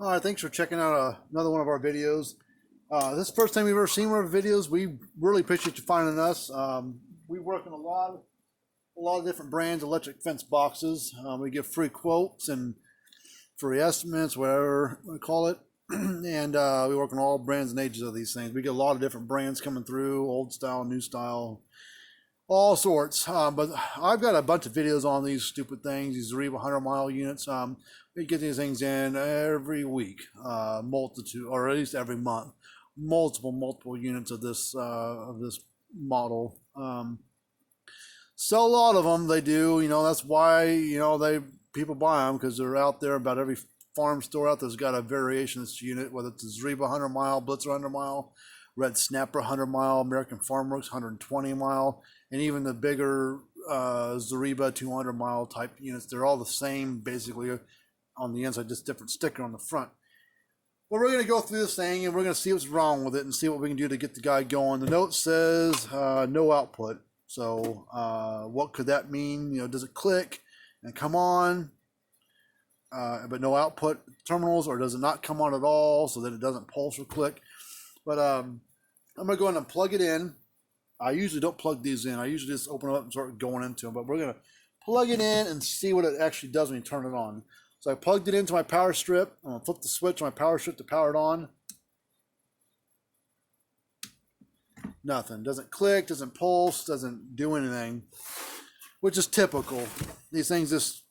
All right, thanks for checking out another one of our videos. This is the first time we've ever seen one of our videos. We really appreciate you finding us. We work in a lot of different brands, electric fence boxes. We give free quotes and free estimates, whatever we call it. And we work on all brands and ages of these things. We get a lot of different brands coming through, old style, new style, all sorts. But I've got a bunch of videos on these stupid things, these Zareba 100-mile units. We get these things in every week, multitude, or at least every month, multiple units of this model. Sell a lot of them. They do. That's why people buy them, because they're out there. About every farm store out there's got a variation of this unit, whether it's a Zareba 100-mile, Blitzer 100-mile, Red Snapper 100-mile, American Farm Works 120-mile, and even the bigger Zareba 200-mile type units. They're all the same basically on the inside, just different sticker on the front. Well, we're going to go through this thing and we're going to see what's wrong with it and see what we can do to get the guy going. The note says no output. So what could that mean? Does it click and come on, but no output terminals, or does it not come on at all so that it doesn't pulse or click? But I'm going to go ahead and plug it in. I usually don't plug these in. I usually just open them up and start going into them. But we're going to plug it in and see what it actually does when you turn it on. So I plugged it into my power strip. I'm going to flip the switch on my power strip to power it on. Nothing. Doesn't click, doesn't pulse, doesn't do anything, which is typical. These things just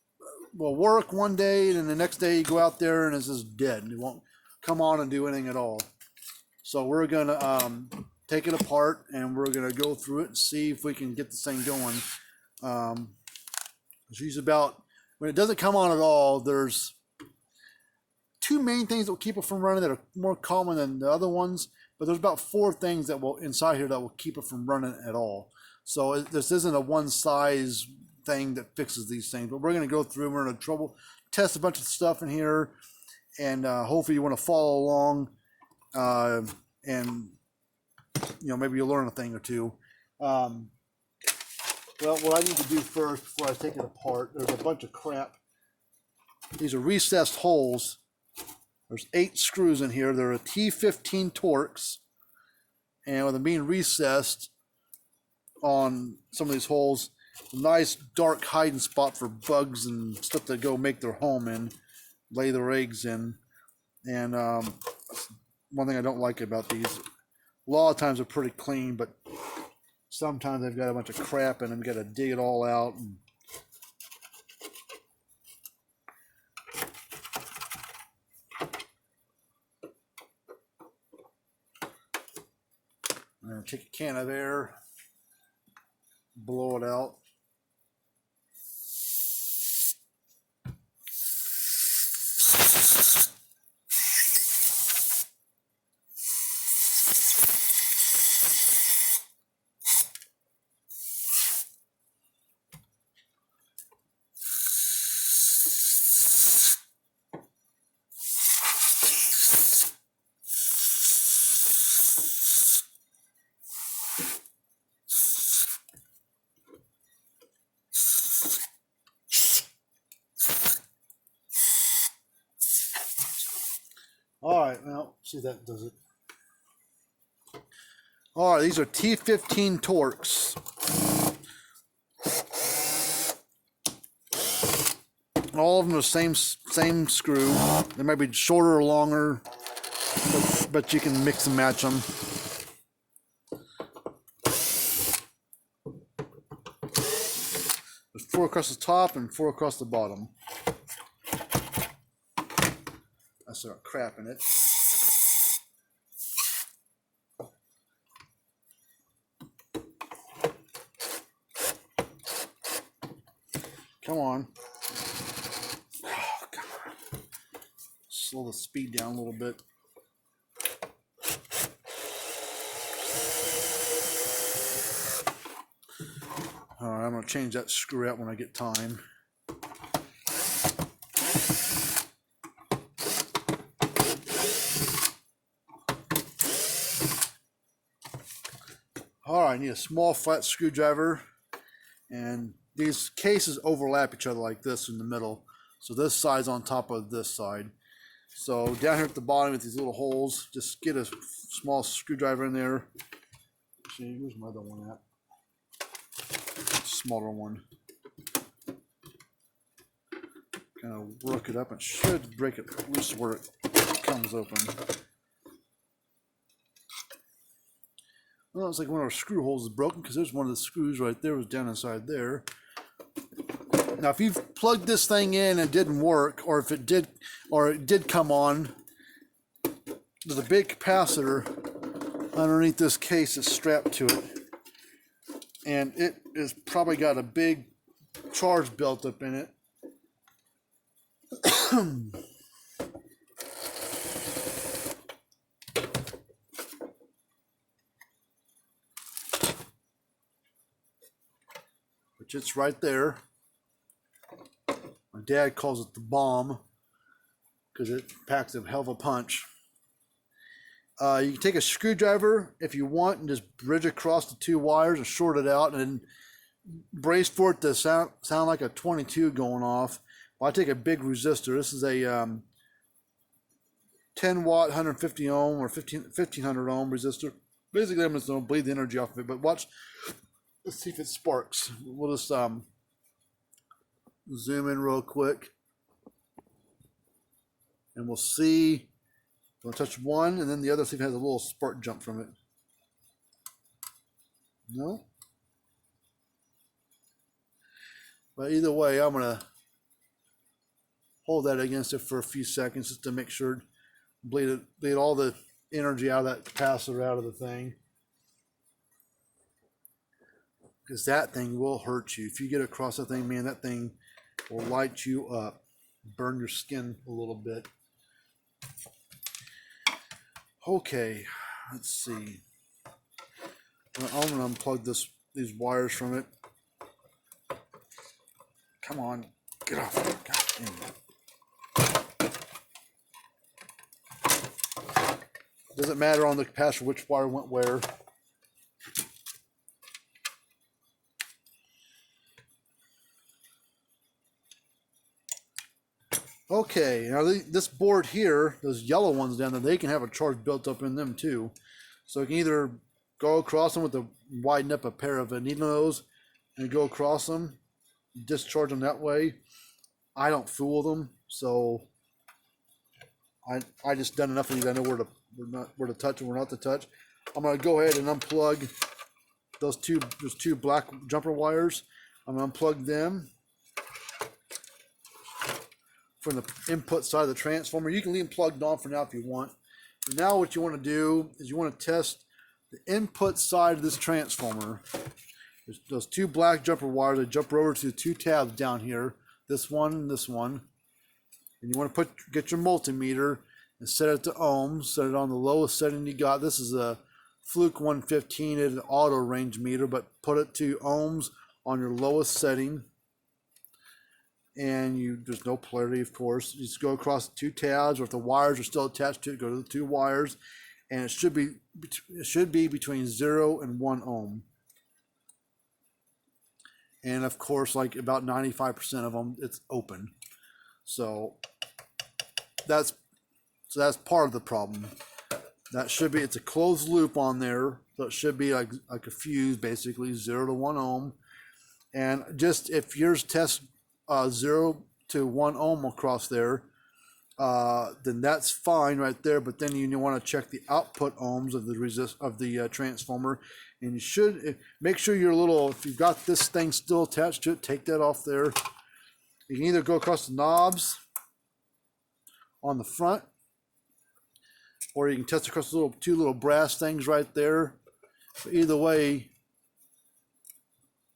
will work one day, and then the next day you go out there and it's just dead. It won't come on and do anything at all. So we're going to take it apart and we're going to go through it and see if we can get this thing going. It's usually about, when it doesn't come on at all, there's two main things that will keep it from running that are more common than the other ones, but there's about 4 things that will inside here that will keep it from running at all. So this isn't a one size thing that fixes these things, but we're going to go through, we're going to test a bunch of stuff in here, and hopefully you want to follow along, and maybe you'll learn a thing or two. Well, what I need to do first before I take it apart, there's a bunch of crap. These are recessed holes. There's 8 screws in here. They're a T15 Torx, and with them being recessed on some of these holes, a nice dark hiding spot for bugs and stuff to go make their home in, lay their eggs in. And one thing I don't like about these, a lot of times they're pretty clean, but sometimes they've got a bunch of crap in them. You got to dig it all out. And take a can of air, blow it out. All right, well, see if that does it. All right, these are T15 Torx. All of them are the same screw. They might be shorter or longer, but you can mix and match them. There's 4 across the top and 4 across the bottom. I start crap in it. Come on. Oh, God. Slow the speed down a little bit. All right, I'm going to change that screw out when I get time. All right, I need a small flat screwdriver, and these cases overlap each other like this in the middle. So this side's on top of this side. So down here at the bottom with these little holes, just get a small screwdriver in there. See, where's my other one at? Smaller one. Kind of work it up and should break it loose where it comes open. Well, it's like one of our screw holes is broken because there's one of the screws right there was down inside there. Now, if you've plugged this thing in and it didn't work, or if it did, or it did come on, there's a big capacitor underneath this case that's strapped to it, and it has probably got a big charge built up in it. Which it's right there. My dad calls it the bomb because it packs a hell of a punch. You can take a screwdriver if you want and just bridge across the two wires and short it out, and then brace for it to sound like a 22 going off. Well, I take a big resistor. This is a 10 watt, 150 ohm or 1500 ohm resistor. Basically, I'm just going to bleed the energy off of it. But watch, let's see if it sparks. We'll just zoom in real quick, and we'll see. We'll touch one, and then the other, see if it has a little spark jump from it. No. But either way, I'm going to hold that against it for a few seconds just to make sure, bleed all the energy out of that capacitor out of the thing. Because that thing will hurt you. If you get across that thing, man, that thing will light you up, burn your skin a little bit. Okay, let's see. I'm going to unplug these wires from it. Come on, get off there. God damn it. Doesn't matter on the capacitor which wire went where. Okay, now this board here, those yellow ones down there, they can have a charge built up in them too. So you can either go across them with widen up a pair of needles and go across them, discharge them that way. I don't fool them, so I just done enough of these. I know where to touch and where not to touch. I'm gonna go ahead and unplug those two black jumper wires. I'm gonna unplug them from the input side of the transformer. You can leave them plugged on for now if you want. But now what you want to do is you want to test the input side of this transformer. There's those two black jumper wires that jump over to the two tabs down here, this one and this one. And you want to get your multimeter and set it to ohms, set it on the lowest setting you got. This is a Fluke 115, it's an auto range meter, but put it to ohms on your lowest setting. And there's no polarity, of course. You just go across the two tabs, or if the wires are still attached to it, go to the two wires, and it should be between 0 and 1 ohm. And of course, like about 95% of them, it's open. So that's part of the problem. That should be, it's a closed loop on there, so it should be like a fuse, basically 0 to 1 ohm. And just if yours tests 0 to 1 ohm across there, then that's fine right there. But then you want to check the output ohms of the transformer, and you should make sure if you've got this thing still attached to it, take that off there. You can either go across the knobs on the front, or you can test across the two little brass things right there. But either way,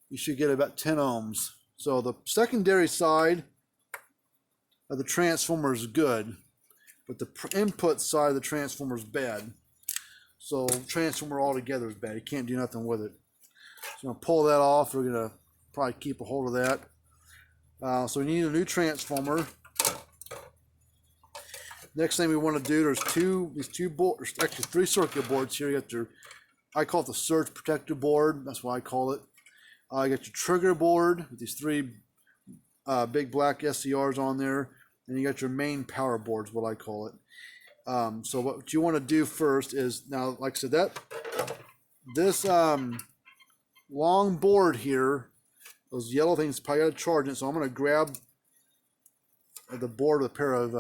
you should get about 10 ohms. So the secondary side of the transformer is good, but the input side of the transformer is bad. So transformer altogether is bad. You can't do nothing with it. So I'm going to pull that off. We're going to probably keep a hold of that. So we need a new transformer. Next thing we want to do, there's actually 3 circuit boards here. You got I call it the surge protector board. That's what I call it. You got your trigger board with these 3 big black SCRs on there. and you got your main power boards, what I call it. So what you want to do first is, now, like I said, this long board here, those yellow things probably got to charge it. So I'm going to grab the board with a pair of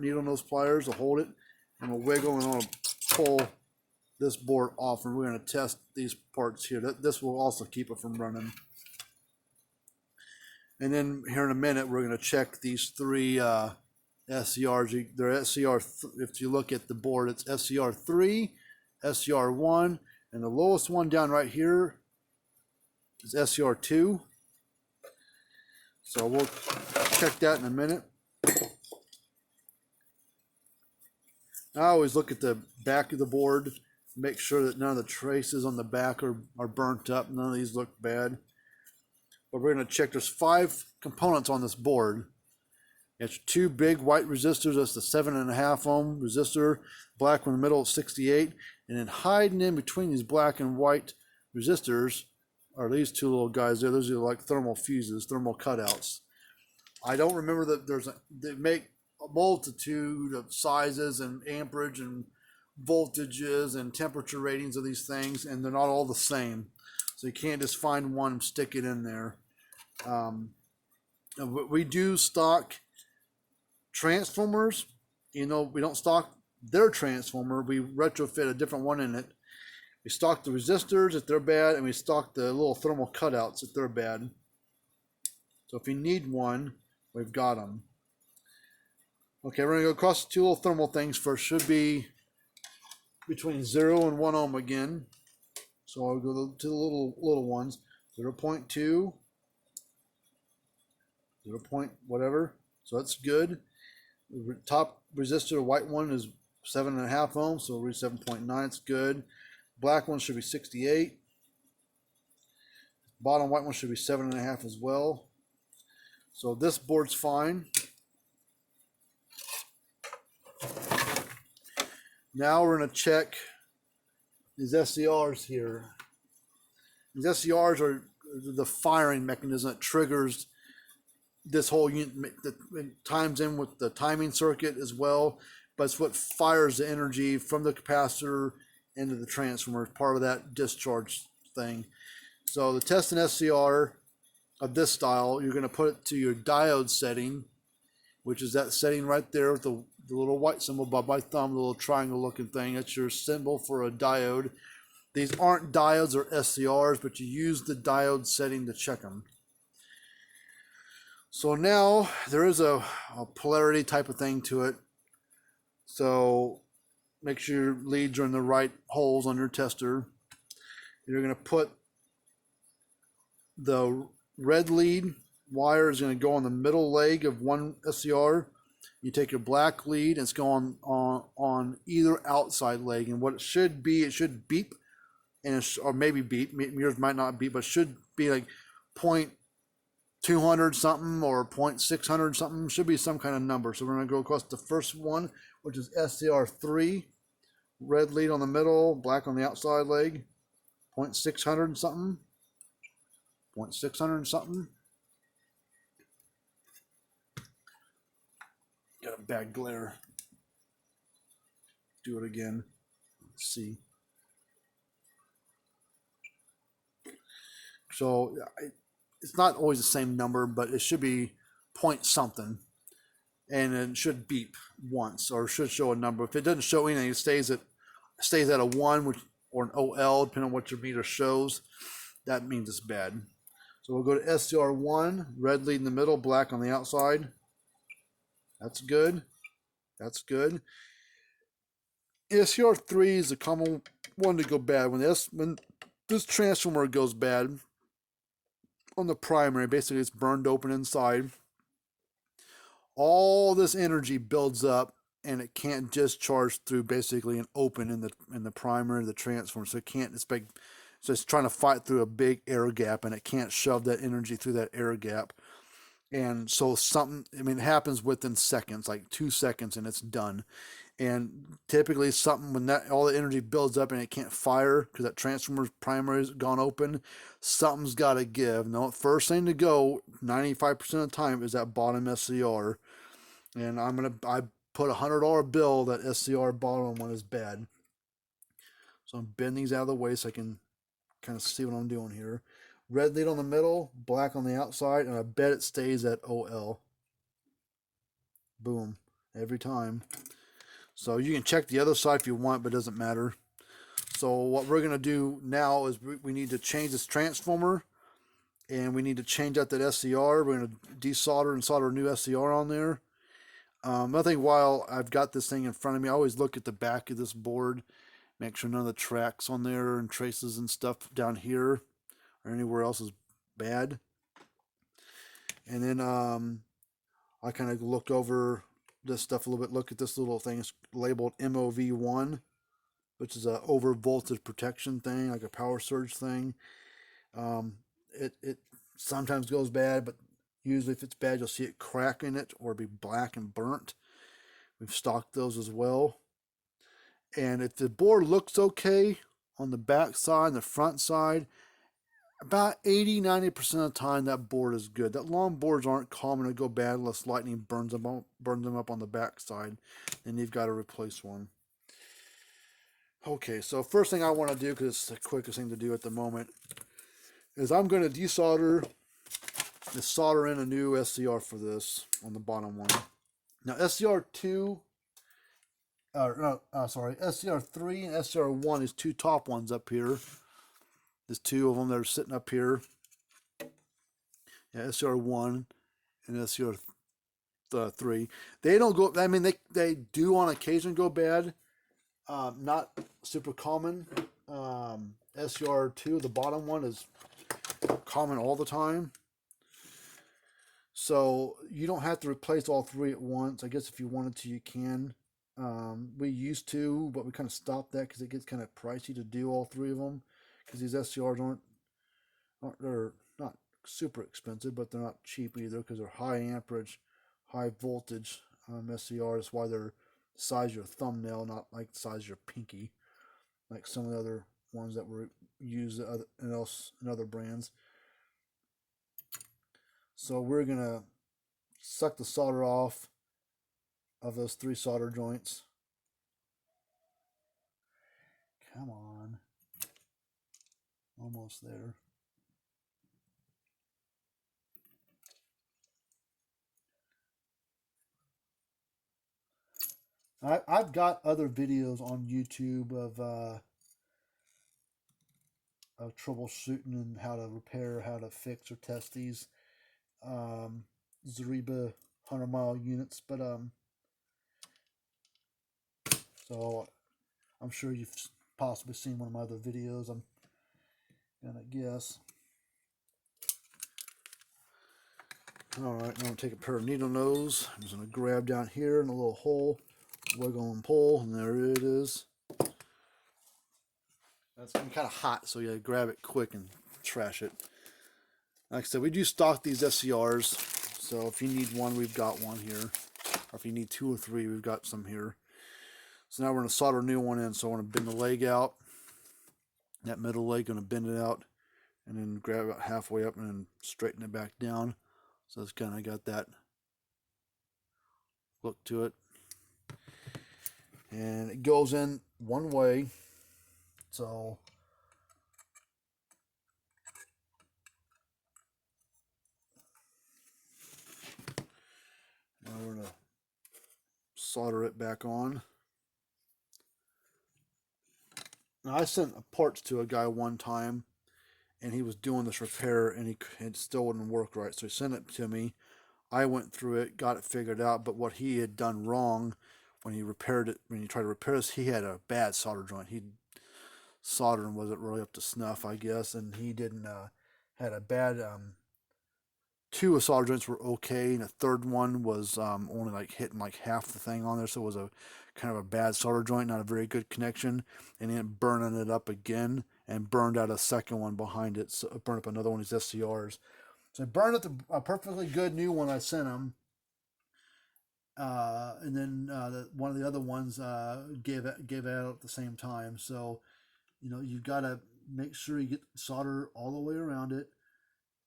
needle nose pliers to hold it, and we'll wiggle, and I'm going to pull this board off, and we're going to test these parts here. This will also keep it from running. And then here in a minute, we're going to check these three SCRs. They're SCR. If you look at the board, it's SCR3, SCR1, and the lowest one down right here is SCR2. So we'll check that in a minute. I always look at the back of the board, make sure that none of the traces on the back are burnt up. None of these look bad. But we're going to check. There's 5 components on this board. It's 2 big white resistors. That's the 7.5 ohm resistor. Black one in the middle is 68. And then hiding in between these black and white resistors are these 2 little guys there. Those are like thermal fuses, thermal cutouts. I don't remember that they make a multitude of sizes and amperage and voltages and temperature ratings of these things, and they're not all the same. So you can't just find one and stick it in there. We do stock transformers. You know, we don't stock their transformer. We retrofit a different one in it. We stock the resistors if they're bad, and we stock the little thermal cutouts if they're bad. So if you need one, we've got them. Okay, we're going to go across the 2 little thermal things first. Should be between 0 and 1 ohm again. So I'll go to the little ones. 0.2, 0. Whatever. So that's good. The top resistor, white one, is 7.5 ohms, so we'll read 7.9. It's good. Black one should be 68. Bottom white one should be 7.5 as well. So this board's fine. Now we're going to check these SCRs here. These SCRs are the firing mechanism that triggers this whole unit, that times in with the timing circuit as well, but it's what fires the energy from the capacitor into the transformer, part of that discharge thing. So the test an SCR of this style, you're going to put it to your diode setting, which is that setting right there with the little white symbol by my thumb, the little triangle looking thing. That's your symbol for a diode. These aren't diodes or SCRs, but you use the diode setting to check them. So now there is a polarity type of thing to it. So make sure your leads are in the right holes on your tester. You're going to put the red lead wire is going to go on the middle leg of one SCR. You take your black lead and it's going on either outside leg. And what it should be, it should beep, and or maybe beep. Yours might not beep, but it should be like 0.200 something or 0.600 something. Should be some kind of number. So we're going to go across the first one, which is SCR3. Red lead on the middle, black on the outside leg. 0.600 something. 0.600 something. Got a bad glare. Do it again. Let's see. So it's not always the same number, but it should be point something, and it should beep once, or should show a number. If it doesn't show anything, it stays at a 1, which, or an OL, depending on what your meter shows. That means it's bad. So we'll go to SCR1, red lead in the middle, black on the outside. That's good. That's good. SCR3 is a common one to go bad. When this transformer goes bad on the primary, basically it's burned open inside. All this energy builds up, and it can't discharge through basically an open in the primary of the transformer. So it can't. So it's trying to fight through a big air gap, and it can't shove that energy through that air gap. And so it happens within seconds, like 2 seconds, and it's done. And typically when all the energy builds up and it can't fire because that transformer's primary has gone open, something's got to give. Now, first thing to go 95% of the time is that bottom SCR. And I put $100 bill that SCR bottom one is bad. So I'm bending these out of the way so I can kind of see what I'm doing here. Red lead on the middle, black on the outside, and I bet it stays at OL. Boom, every time. So you can check the other side if you want, but it doesn't matter. So what we're going to do now is we need to change this transformer, and we need to change out that SCR. We're going to desolder and solder a new SCR on there. I think while I've got this thing in front of me, I always look at the back of this board, make sure none of the tracks on there and traces and stuff down here or anywhere else is bad. And then I kind of look over this stuff a little bit. Look at this little thing. It's labeled MOV1, which is a over voltage protection thing, like a power surge thing. It sometimes goes bad, but usually if it's bad, you'll see it crack in it or be black and burnt. We've stocked those as well. And if the board looks okay on the back side and the front side, about 80-90% of the time that board is good. That long boards aren't common to go bad unless lightning burns them up on the back side. Then you've got to replace one. Okay, so first thing I want to do, because it's the quickest thing to do at the moment, is I'm going to desolder, solder in a new SCR for this on the bottom one. Now SCR2, SCR3 and SCR1 is two top ones up here. There's two of them that are sitting up here. Yeah, SCR1 and SCR3. They don't go, I mean, they do on occasion go bad. Not super common. SCR2, the bottom one, is common all the time. So you don't have to replace all three at once. I guess if you wanted to, you can. We used to, but we kind of stopped that because it gets kind of pricey to do all three of them. Because these SCRs they're not super expensive, but they're not cheap either because they're high amperage, high voltage SCRs. That's why they're the size of your thumbnail, not like the size of your pinky, like some of the other ones that were used in other brands. So we're gonna suck the solder off of those three solder joints. Come on. Almost there. I've got other videos on YouTube of troubleshooting and how to repair, how to fix or test these Zareba 100-mile units. But so I'm sure you've possibly seen one of my other videos. I'm gonna guess. Alright, now I'm going to take a pair of needle nose. I'm just going to grab down here in a little hole, wiggle and pull, and there it is. That's kind of hot, so you gotta grab it quick and trash it. Like I said, we do stock these SCRs, so if you need one, we've got one here. Or if you need two or three, we've got some here. So now we're going to solder a new one in, so I want to bend the leg out. That middle leg, going to bend it out, and then grab it about halfway up and then straighten it back down. So it's kind of got that look to it. And it goes in one way. So now we're going to solder it back on. Now I sent parts to a guy one time, and he was doing this repair, and it still wouldn't work right. So he sent it to me. I went through it, got it figured out, but what he had done wrong when he repaired it, when he tried to repair this, he had a bad solder joint. He soldering wasn't really up to snuff, I guess, and he didn't had a bad. Two solder joints were okay, and the third one was only like hitting like half the thing on there, so it was a kind of a bad solder joint, not a very good connection, and he ended up burning it up again and burned out a second one behind it, so it burned up another one of these SCRs. So I burned up a perfectly good new one I sent him, and then one of the other ones gave it out at the same time. So you've got to make sure you get solder all the way around it,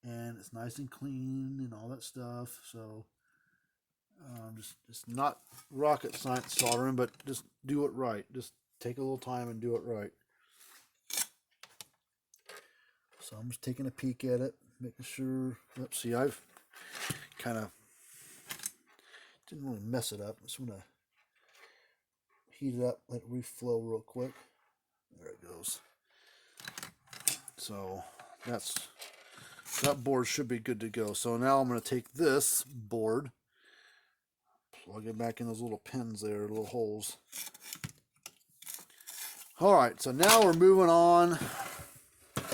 and it's nice and clean and all that stuff. So Just not rocket science soldering, but just do it right. Just take a little time and do it right. So I'm just taking a peek at it, making sure. Let's see, I've kind of didn't want to mess it up. I just want to heat it up, let it reflow real quick. There it goes. So that board should be good to go. So now I'm going to take this board, plug it back in those little pins there, little holes. All right, so now we're moving on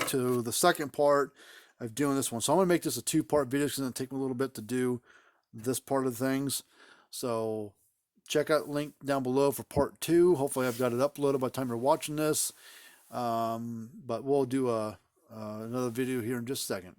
to the second part of doing this one. So I'm going to make this a two-part video because it's going to take me a little bit to do this part of things. So check out the link down below for part 2. Hopefully I've got it uploaded by the time you're watching this. But we'll do another video here in just a second.